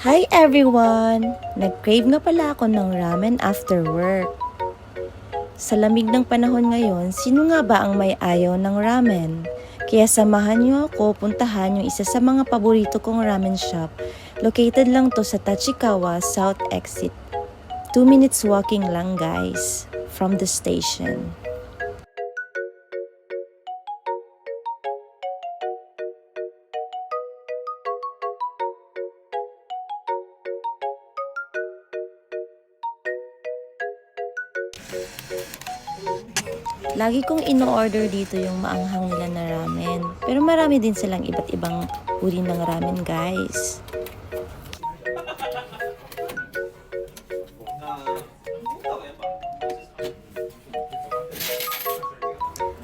Hi everyone! Nag-crave nga pala ako ng ramen after work. Sa lamig ng panahon ngayon, sino nga ba ang may ayaw ng ramen? Kaya samahan niyo ako puntahan yung isa sa mga paborito kong ramen shop. Located lang to sa Tachikawa South Exit. 2 minutes walking lang guys, from the station. Lagi kong ino-order dito yung maanghang nila na ramen. Pero marami din silang iba't ibang uri ng ramen guys.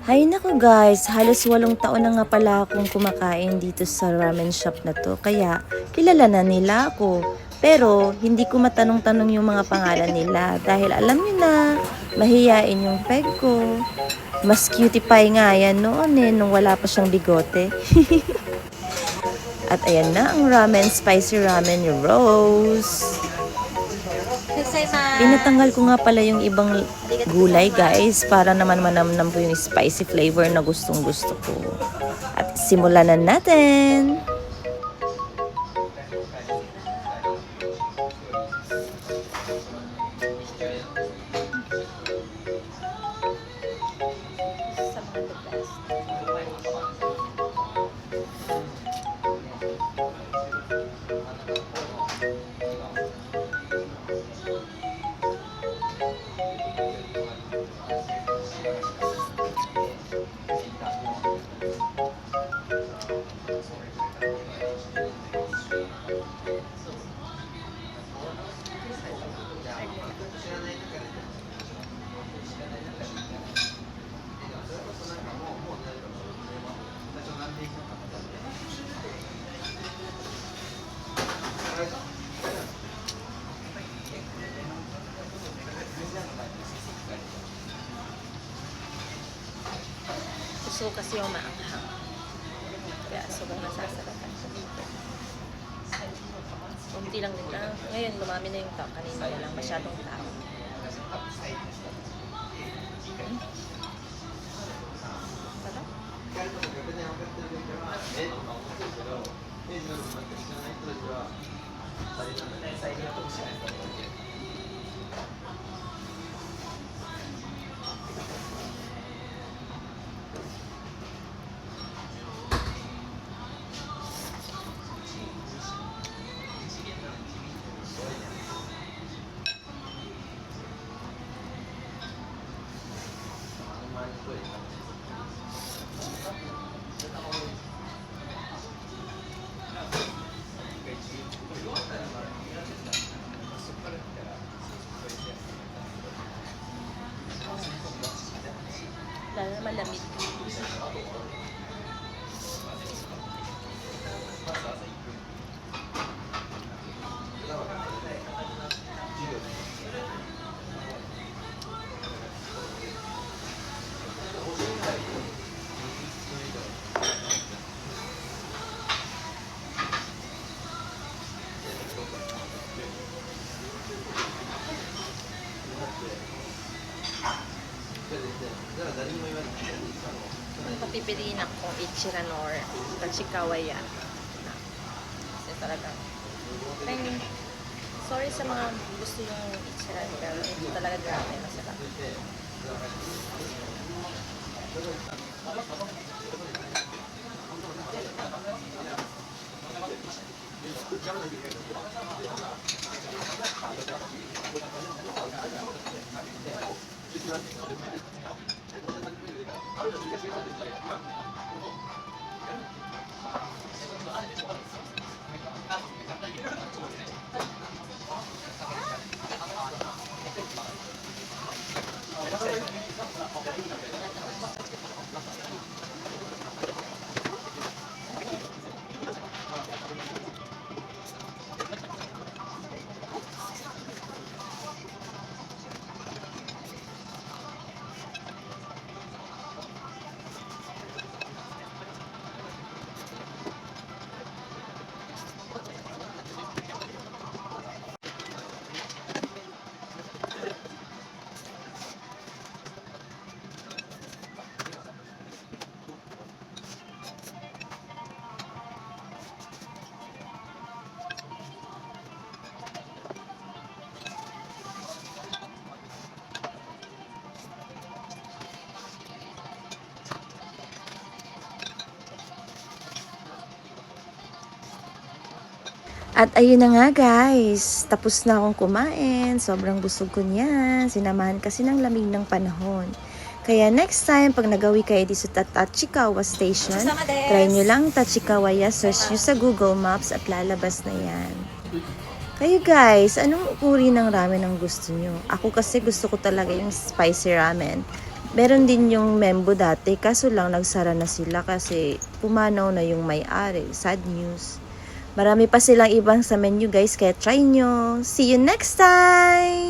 Hay nako guys, halos 8 taon na nga pala akong kumakain dito sa ramen shop na to. Kaya kilala na nila ako. Pero hindi ko matanong-tanong yung mga pangalan nila dahil alam niyo na, mahiyain yung peg ko. Mas cutie pie nga yan noon nung wala pa siyang bigote. At ayan na ang ramen, spicy ramen ni Rose. Pinatanggal ko nga pala yung ibang gulay guys para naman manamnam ko yung spicy flavor na gustong gusto ko. At simulan na natin! Gusto ko kasi yung maanghang. Kaya sobrang nasasarapan siya dito. Kunti lang din lang. Ngayon, lumami na yung tao. Kanina na lang masyadong tao. Lalo na malamig. Kung papipiliin ako Ichiran or Tachikawa yan. Kasi talaga. Sorry sa mga gusto yung Ichiran pero ito talaga grabe masarap. At ayun na nga guys, tapos na akong kumain. Sobrang busog ko niyan. Sinamahan kasi ng lamig ng panahon. Kaya next time, pag nagawi kayo dito sa Tachikawa Station, try nyo lang Tachikawa ya, search nyo sa Google Maps at lalabas na yan. Kayo guys, anong uri ng ramen ang gusto nyo? Ako kasi gusto ko talaga yung spicy ramen. Meron din yung Membo dati, kaso lang nagsara na sila kasi pumanaw na yung may-ari. Sad news. Marami pa silang ibang sa menu guys, kaya try nyo. See you next time!